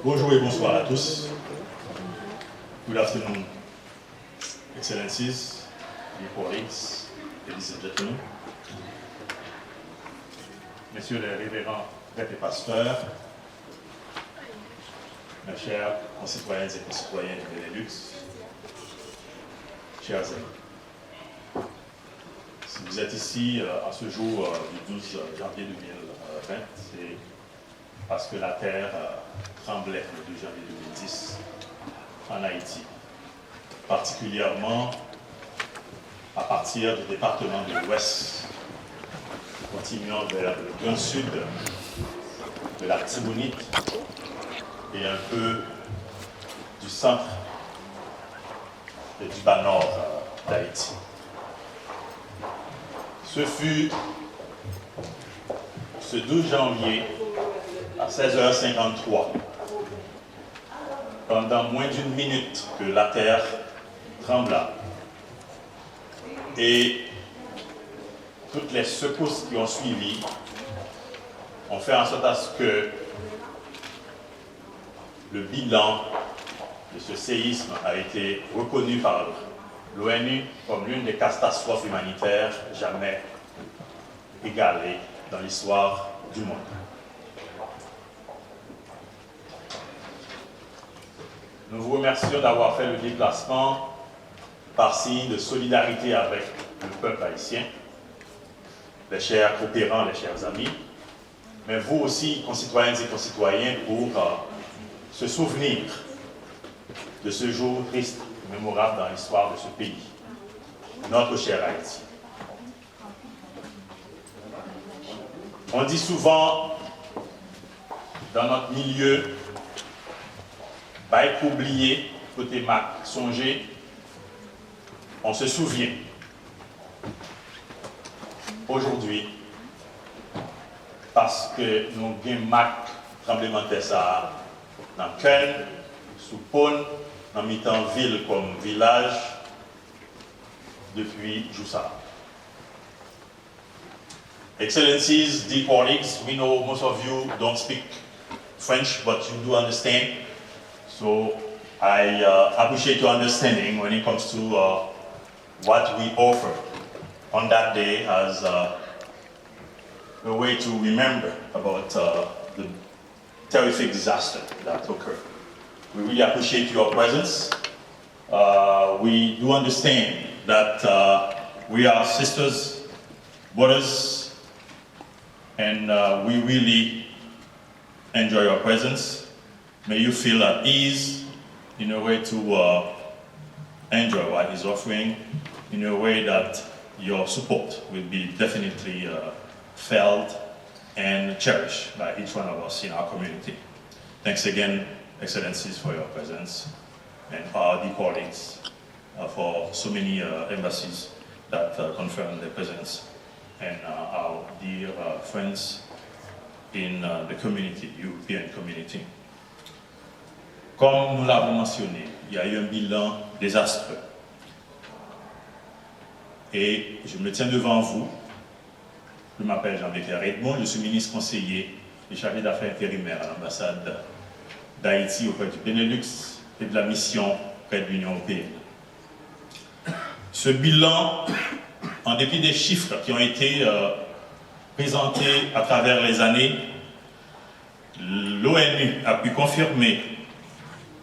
Bonjour et bonsoir à tous. Good afternoon, Excellencies, dear colleagues, ladies and gentlemen. Messieurs les révérends prêtres et pasteurs, mes chers concitoyennes et concitoyens de Benelux, chers amis. Si vous êtes ici à ce jour du 12 janvier 2020, c'est parce que la terre tremblait le 2 janvier 2010 en Haïti, particulièrement à partir du département de l'Ouest, continuant vers le grand sud de la Tibonite et un peu du centre et du bas nord d'Haïti. Ce fut ce 12 janvier à 16h53, pendant moins d'une minute que la terre trembla et toutes les secousses qui ont suivi ont fait en sorte à ce que le bilan de ce séisme a été reconnu par l'ONU comme l'une des catastrophes humanitaires jamais égalées dans l'histoire du monde. Nous vous remercions d'avoir fait le déplacement par signe de solidarité avec le peuple haïtien, les chers coopérants, les chers amis, mais vous aussi, concitoyennes et concitoyens, pour se souvenir de ce jour triste et mémorable dans l'histoire de ce pays, notre cher Haïti. On dit souvent dans notre milieu, pas oublier, côté Mac, songer, on se souvient. Aujourd'hui, parce que nous avons marqué tremblement de terre ça dans Ken, sous Pône, dans mi-temps ville comme village depuis Joussa. Excellencies, dear colleagues, we know most of you don't speak French, but you do understand. So I appreciate your understanding when it comes to what we offer on that day as a way to remember about the terrific disaster that occurred. We really appreciate your presence. We do understand that we are sisters, brothers, and we really enjoy your presence. May you feel at ease in a way to enjoy what he's offering, in a way that your support will be definitely felt and cherished by each one of us in our community. Thanks again, Excellencies, for your presence, and our dear colleagues for so many embassies that confirm their presence, and our dear friends in the community, European community. Comme nous l'avons mentionné, il y a eu un bilan désastreux. Et je me tiens devant vous. Je m'appelle Jean-Pierre Edmond, je suis ministre conseiller et chargé d'affaires intérimaires à l'ambassade d'Haïti auprès du Benelux et de la mission près de l'Union européenne. Ce bilan, en dépit des chiffres qui ont été présentés à travers les années, l'ONU a pu confirmer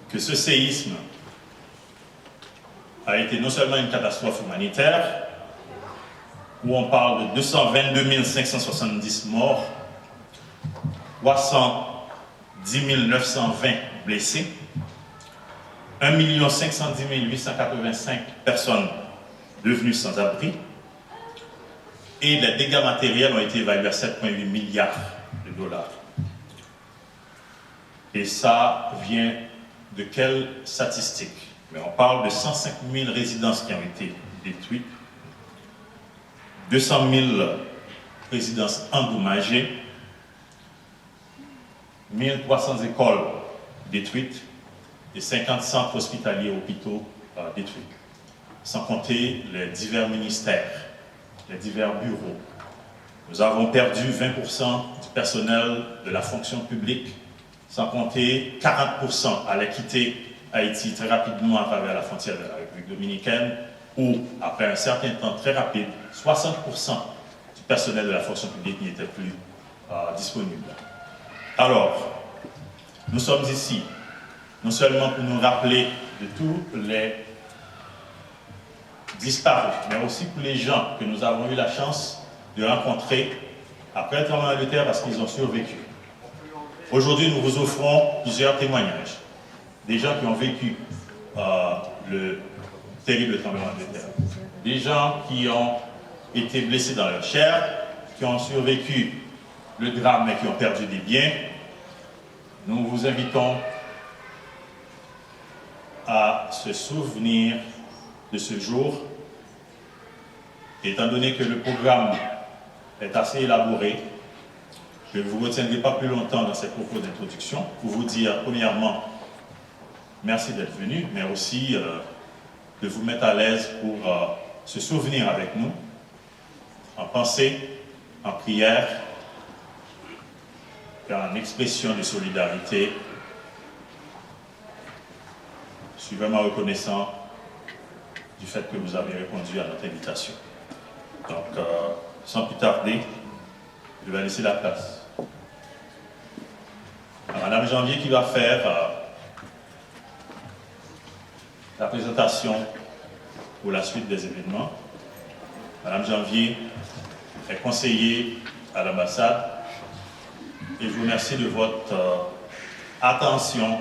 que ce séisme a été non seulement une catastrophe humanitaire, où on parle de 222 570 morts, 310 920 blessés, 1 510 885 personnes devenues sans abri, et les dégâts matériels ont été évalués à 7,8 milliards de dollars. Et ça vient de quelles statistiques? Mais on parle de 105 000 résidences qui ont été détruites, 200 000 résidences endommagées, 1300 écoles détruites et 50 centres hospitaliers et hôpitaux détruits, sans compter les divers ministères, les divers bureaux. Nous avons perdu 20% du personnel de la fonction publique, sans compter 40% à quitter Haïti très rapidement à travers la frontière de la République dominicaine, où, après un certain temps très rapide, 60% du personnel de la fonction publique n'était plus disponible. Alors, nous sommes ici, non seulement pour nous rappeler de tous les disparus, mais aussi pour les gens que nous avons eu la chance de rencontrer après le tremblement de terre parce qu'ils ont survécu. Aujourd'hui, nous vous offrons plusieurs témoignages des gens qui ont vécu le terrible tremblement de terre, des gens qui ont été blessés dans leur chair, qui ont survécu le drame et qui ont perdu des biens. Nous vous invitons à se souvenir de ce jour, étant donné que le programme est assez élaboré. Je ne vous retiendrai pas plus longtemps dans ces propos d'introduction pour vous dire, premièrement, merci d'être venu, mais aussi de vous mettre à l'aise pour se souvenir avec nous, en pensée, en prière, et en expression de solidarité. Je suis vraiment reconnaissant du fait que vous avez répondu à notre invitation. Donc, sans plus tarder, je vais laisser la place à Madame Janvier qui va faire la présentation pour la suite des événements. Madame Janvier est conseillère à l'ambassade et je vous remercie de votre attention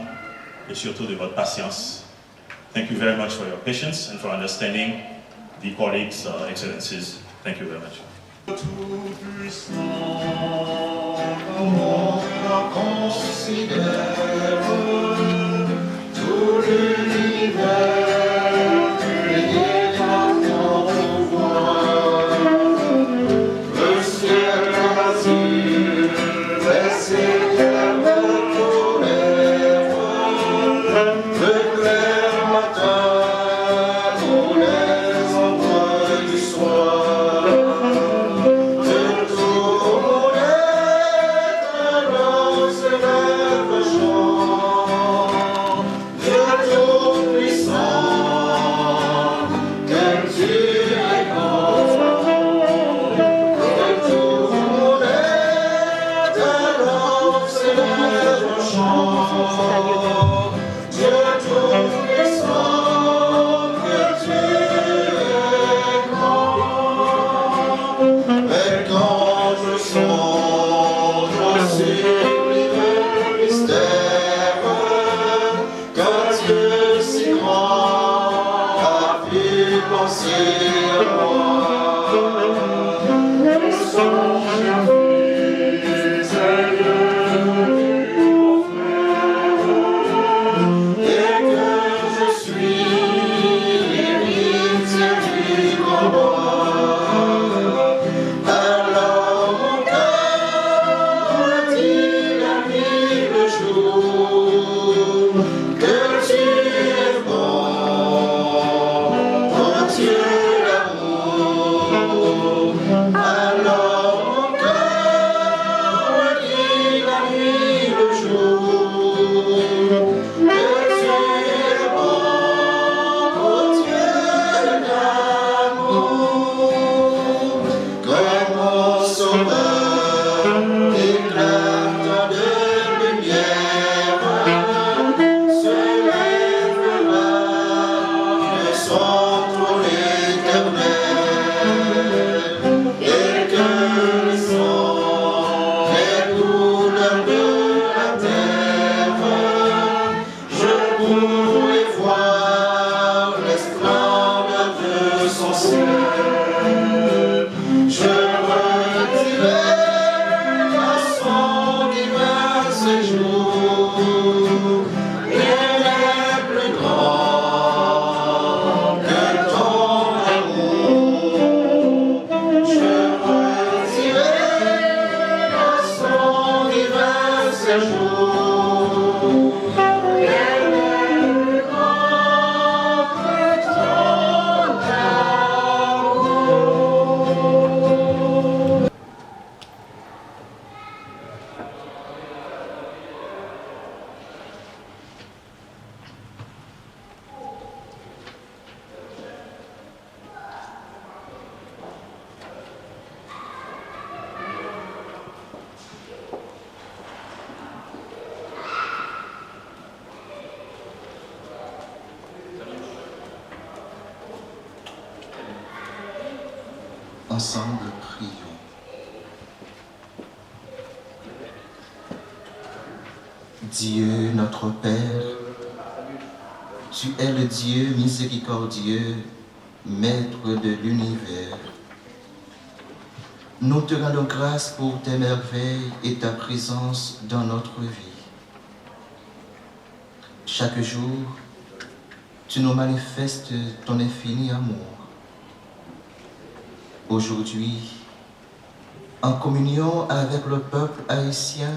et surtout de votre patience. Thank you very much for your patience and for understanding. The colleagues, excellencies, thank you very much. Tout-puissant, comment on considère tout l'univers. Le ciel azur Ensemble, prions. Dieu notre Père, tu es le Dieu miséricordieux, Maître de l'univers. Nous te rendons grâce pour tes merveilles et ta présence dans notre vie. Chaque jour, tu nous manifestes ton infini amour. Aujourd'hui, en communion avec le peuple haïtien,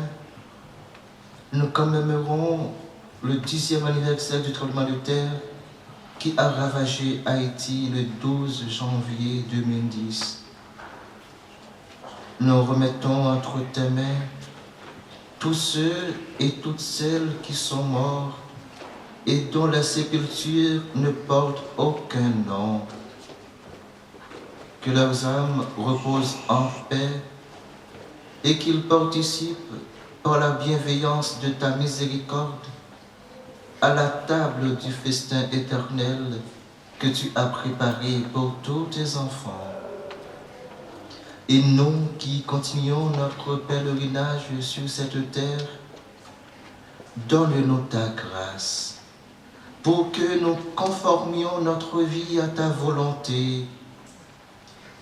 nous commémorons le 10e anniversaire du tremblement de terre qui a ravagé Haïti le 12 janvier 2010. Nous remettons entre tes mains tous ceux et toutes celles qui sont morts et dont la sépulture ne porte aucun nom. Que leurs âmes reposent en paix et qu'ils participent par la bienveillance de ta miséricorde à la table du festin éternel que tu as préparé pour tous tes enfants. Et nous qui continuons notre pèlerinage sur cette terre, donne-nous ta grâce pour que nous conformions notre vie à ta volonté.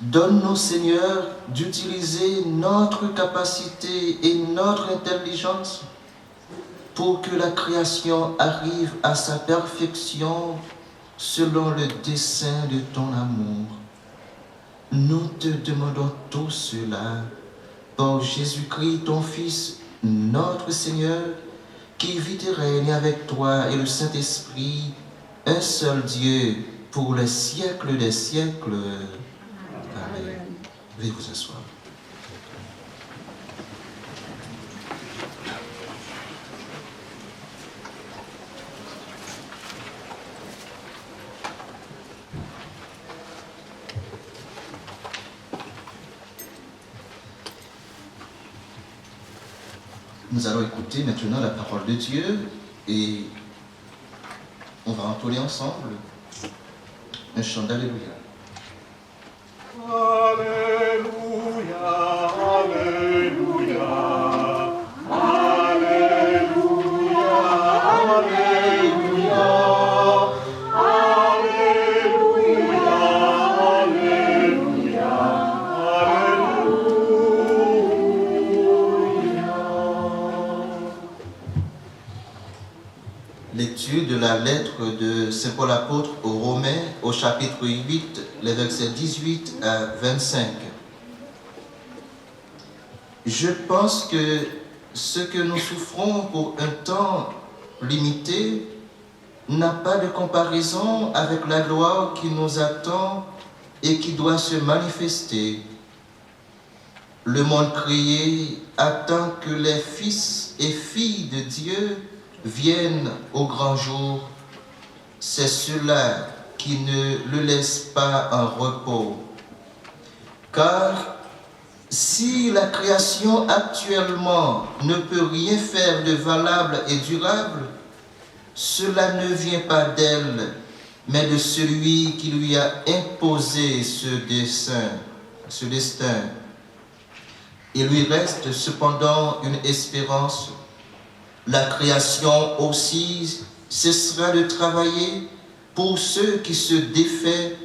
Donne-nous, Seigneur, d'utiliser notre capacité et notre intelligence pour que la création arrive à sa perfection selon le dessein de ton amour. Nous te demandons tout cela par Jésus-Christ, ton Fils, notre Seigneur, qui vit et règne avec toi et le Saint-Esprit, un seul Dieu, pour les siècles des siècles. Amen. Veuillez vous asseoir. Nous allons écouter maintenant la parole de Dieu et on va entonner ensemble un chant d'Alléluia. Alléluia, Alléluia. lecture de la lettre de Saint Paul apôtre aux Romains au chapitre 8, les versets 18 à 25. Je pense que ce que nous souffrons pour un temps limité n'a pas de comparaison avec la gloire qui nous attend et qui doit se manifester. Le monde créé attend que les fils et filles de Dieu viennent au grand jour. C'est ceux-là qui ne le laissent pas en repos. Car si la création actuellement ne peut rien faire de valable et durable, cela ne vient pas d'elle, mais de celui qui lui a imposé ce destin. Il lui reste cependant une espérance. La création aussi cessera de travailler pour ceux qui se défait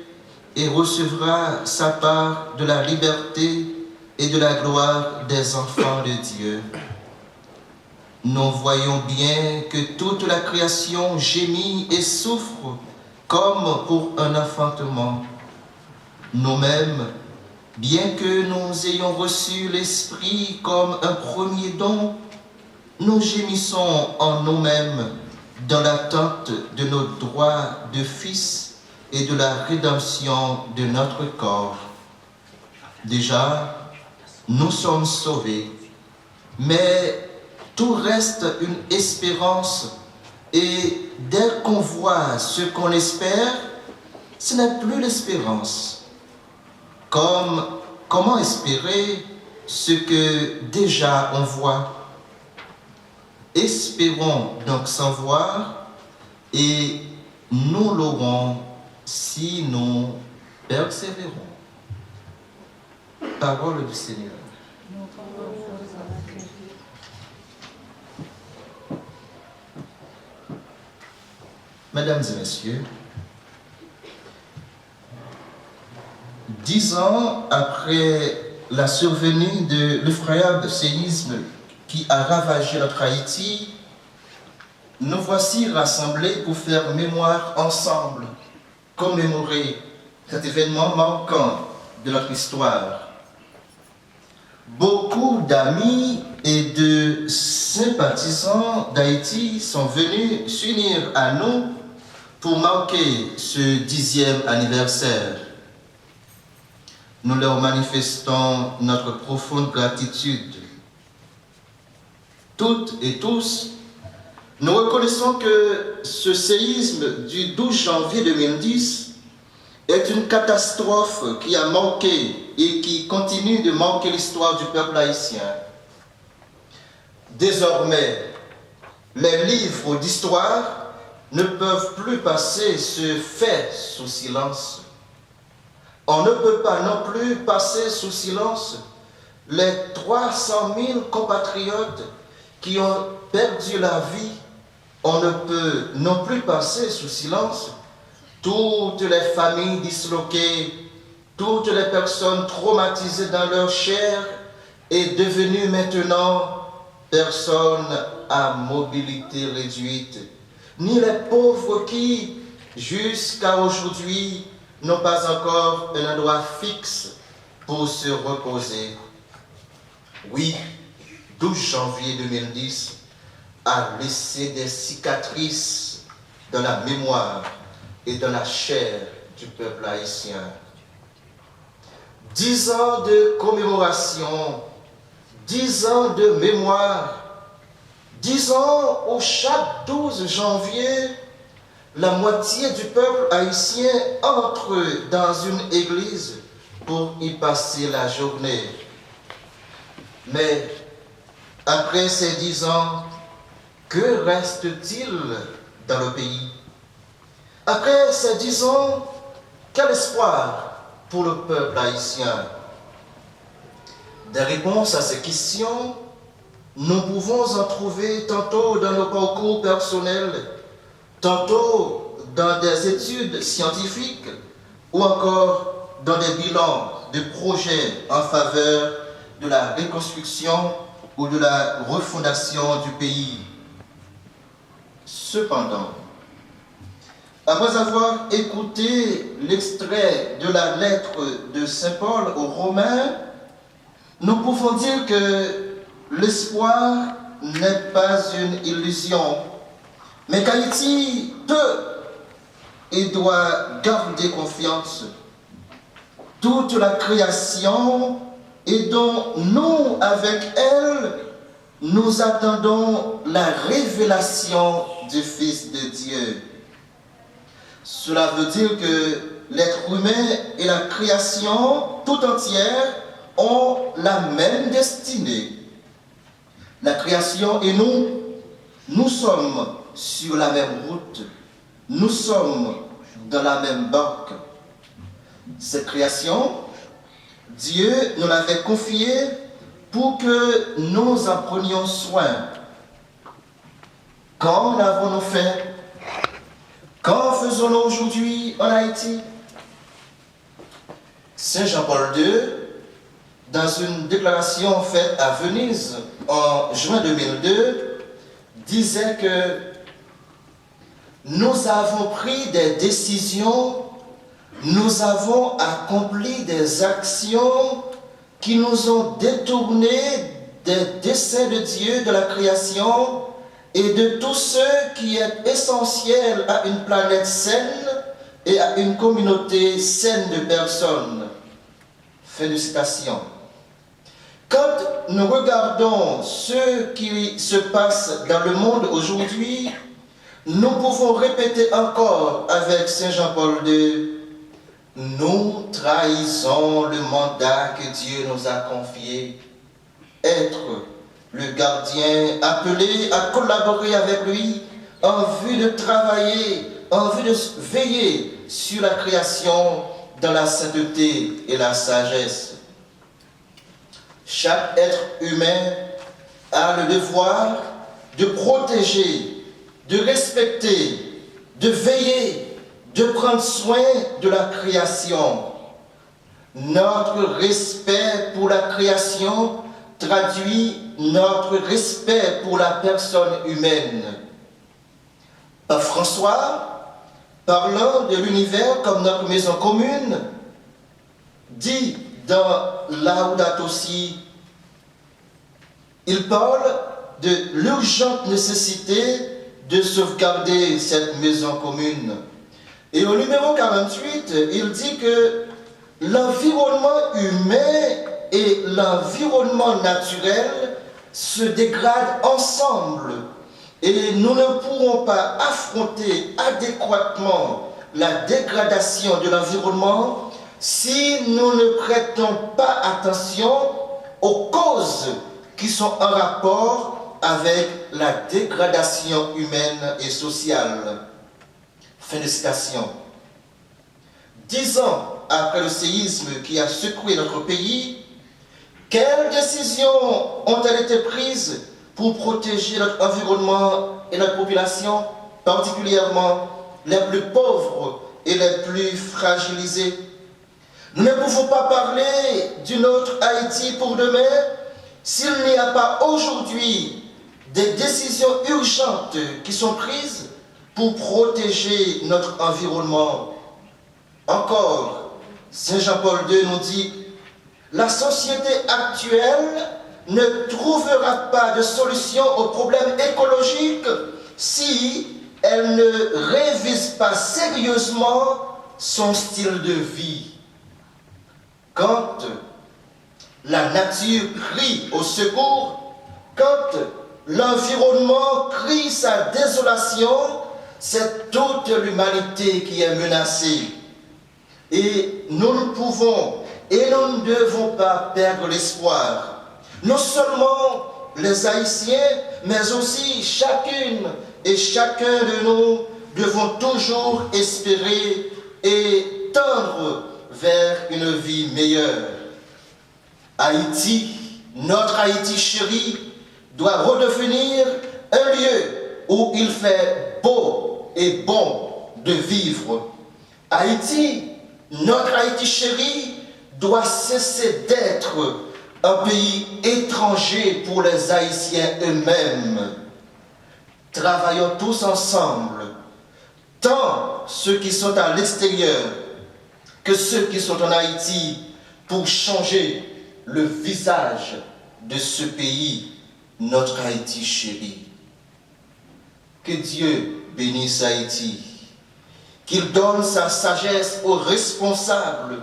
et recevra sa part de la liberté et de la gloire des enfants de Dieu. Nous voyons bien que toute la création gémit et souffre comme pour un enfantement. Nous-mêmes, bien que nous ayons reçu l'Esprit comme un premier don, nous gémissons en nous-mêmes dans l'attente de notre droit de fils et de la rédemption de notre corps. Déjà, nous sommes sauvés, mais tout reste une espérance et dès qu'on voit ce qu'on espère, ce n'est plus l'espérance. Comment espérer ce que déjà on voit? Espérons donc sans voir et nous l'aurons si nous persévérons. Parole du Seigneur. Mesdames et messieurs, 10 ans après la survenue de l'effroyable séisme qui a ravagé notre Haïti, nous voici rassemblés pour faire mémoire ensemble, commémorer cet événement marquant de notre histoire. Beaucoup d'amis et de sympathisants d'Haïti sont venus s'unir à nous pour marquer ce 10e anniversaire. Nous leur manifestons notre profonde gratitude. Toutes et tous, nous reconnaissons que ce séisme du 12 janvier 2010 est une catastrophe qui a marqué et qui continue de marquer l'histoire du peuple haïtien. Désormais, les livres d'histoire ne peuvent plus passer ce fait sous silence. On ne peut pas non plus passer sous silence les 300 000 compatriotes qui ont perdu la vie. On ne peut non plus passer sous silence toutes les familles disloquées, toutes les personnes traumatisées dans leur chair et devenues maintenant personnes à mobilité réduite, ni les pauvres qui, jusqu'à aujourd'hui, n'ont pas encore un endroit fixe pour se reposer. Oui, 12 janvier 2010 a laissé des cicatrices dans la mémoire et dans la chair du peuple haïtien. 10 ans de commémoration, 10 ans de mémoire, 10 ans où chaque 12 janvier, la moitié du peuple haïtien entre dans une église pour y passer la journée. Mais après ces 10 ans, que reste-t-il dans le pays? Après ces 10 ans, quel espoir pour le peuple haïtien? Des réponses à ces questions, nous pouvons en trouver tantôt dans nos parcours personnels, tantôt dans des études scientifiques ou encore dans des bilans de projets en faveur de la reconstruction ou de la refondation du pays. Cependant, Après avoir écouté l'extrait de la lettre de Saint Paul aux Romains, nous pouvons dire que l'espoir n'est pas une illusion, mais qu'Haïti peut et doit garder confiance. Toute la création et dont nous, avec elle, nous attendons la révélation du Fils de Dieu. Cela veut dire que l'être humain et la création tout entière ont la même destinée. La création et nous sommes sur la même route. Nous sommes dans la même barque. Cette création, Dieu nous l'avait confiée pour que nous en prenions soin. Quand l'avons-nous fait? Qu'en faisons-nous aujourd'hui en Haïti? Saint Jean-Paul II, dans une déclaration faite à Venise en juin 2002, disait que nous avons pris des décisions, nous avons accompli des actions qui nous ont détournés des desseins de Dieu, de la création, et de tout ce qui est essentiel à une planète saine et à une communauté saine de personnes. Fin de citation. Quand nous regardons ce qui se passe dans le monde aujourd'hui, nous pouvons répéter encore avec Saint Jean-Paul II, nous trahissons le mandat que Dieu nous a confié, être le gardien appelé à collaborer avec lui en vue de travailler, en vue de veiller sur la création dans la sainteté et la sagesse. Chaque être humain a le devoir de protéger, de respecter, de veiller, de prendre soin de la création. Notre respect pour la création traduit notre respect pour la personne humaine. Pape François, parlant de l'univers comme notre maison commune, dit dans Laudato Si, il parle de l'urgente nécessité de sauvegarder cette maison commune. Et au numéro 48, il dit que l'environnement humain et l'environnement naturel se dégradent ensemble et nous ne pourrons pas affronter adéquatement la dégradation de l'environnement si nous ne prêtons pas attention aux causes qui sont en rapport avec la dégradation humaine et sociale. Fin de citation. 10 ans après le séisme qui a secoué notre pays, quelles décisions ont-elles été prises pour protéger notre environnement et notre population, particulièrement les plus pauvres et les plus fragilisés? Nous ne pouvons pas parler d'une autre Haïti pour demain s'il n'y a pas aujourd'hui des décisions urgentes qui sont prises pour protéger notre environnement. Encore, Saint Jean-Paul II nous dit, la société actuelle ne trouvera pas de solution aux problèmes écologiques si elle ne révise pas sérieusement son style de vie. Quand la nature crie au secours, quand l'environnement crie sa désolation, c'est toute l'humanité qui est menacée. Et nous ne pouvons et nous ne devons pas perdre l'espoir. Non seulement les Haïtiens, mais aussi chacune et chacun de nous devons toujours espérer et tendre vers une vie meilleure. Haïti, notre Haïti chéri, doit redevenir un lieu où il fait beau et bon de vivre. Haïti, notre Haïti chéri, doit cesser d'être un pays étranger pour les Haïtiens eux-mêmes. Travaillons tous ensemble, tant ceux qui sont à l'extérieur que ceux qui sont en Haïti, pour changer le visage de ce pays, notre Haïti chéri. Que Dieu bénisse Haïti, qu'il donne sa sagesse aux responsables,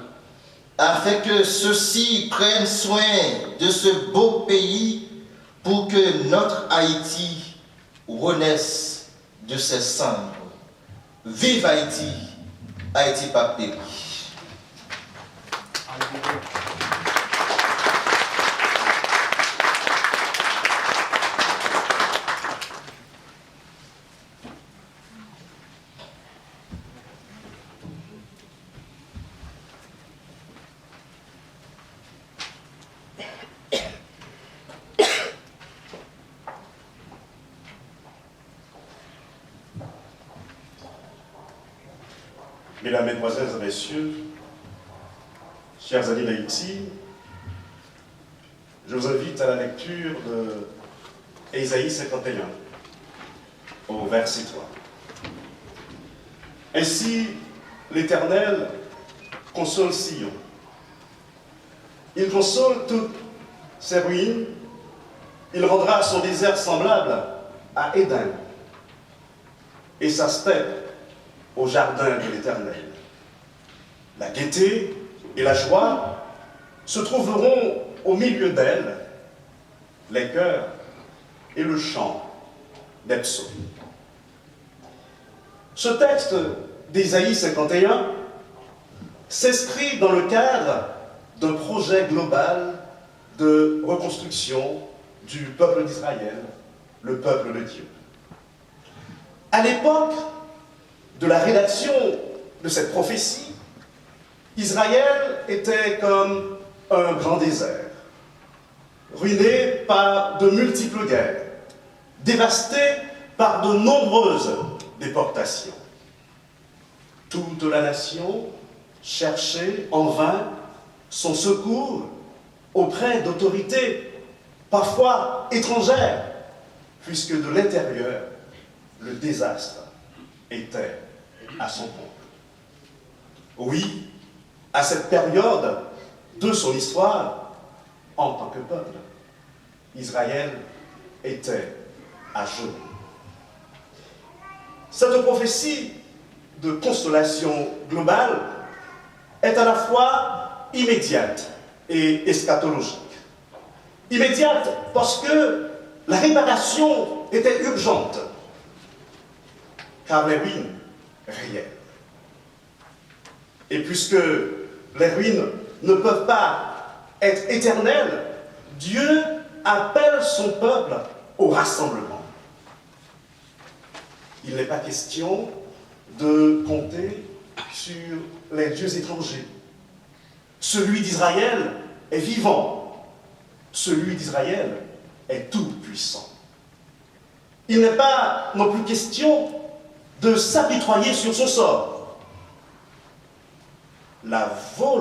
afin que ceux-ci prennent soin de ce beau pays pour que notre Haïti renaisse de ses cendres. Vive Haïti, Haïti pas péri. Mesdames, Mesdemoiselles et Messieurs, chers amis d'Haïti, je vous invite à la lecture de Ésaïe 51, au verset 3. Ainsi, l'Éternel console Sion. Il console toutes ses ruines. Il rendra son désert semblable à Éden et sa steppe au jardin de l'Éternel. La gaieté et la joie se trouveront au milieu d'elle, les chœurs et le chant des psaumes. Ce texte d'Ésaïe 51 s'inscrit dans le cadre d'un projet global de reconstruction du peuple d'Israël, le peuple de Dieu. À l'époque de la rédaction de cette prophétie, Israël était comme un grand désert, ruiné par de multiples guerres, dévasté par de nombreuses déportations. Toute la nation cherchait en vain son secours auprès d'autorités parfois étrangères, puisque de l'intérieur, le désastre était à son comble. Oui, à cette période de son histoire, en tant que peuple, Israël était à genoux. Cette prophétie de consolation globale est à la fois immédiate et eschatologique. Immédiate parce que la réparation était urgente, car les ruines réelles. Et puisque les ruines ne peuvent pas être éternelles, Dieu appelle son peuple au rassemblement. Il n'est pas question de compter sur les dieux étrangers. Celui d'Israël est vivant. Celui d'Israël est tout-puissant. Il n'est pas non plus question de s'apitoyer sur son sort. La volonté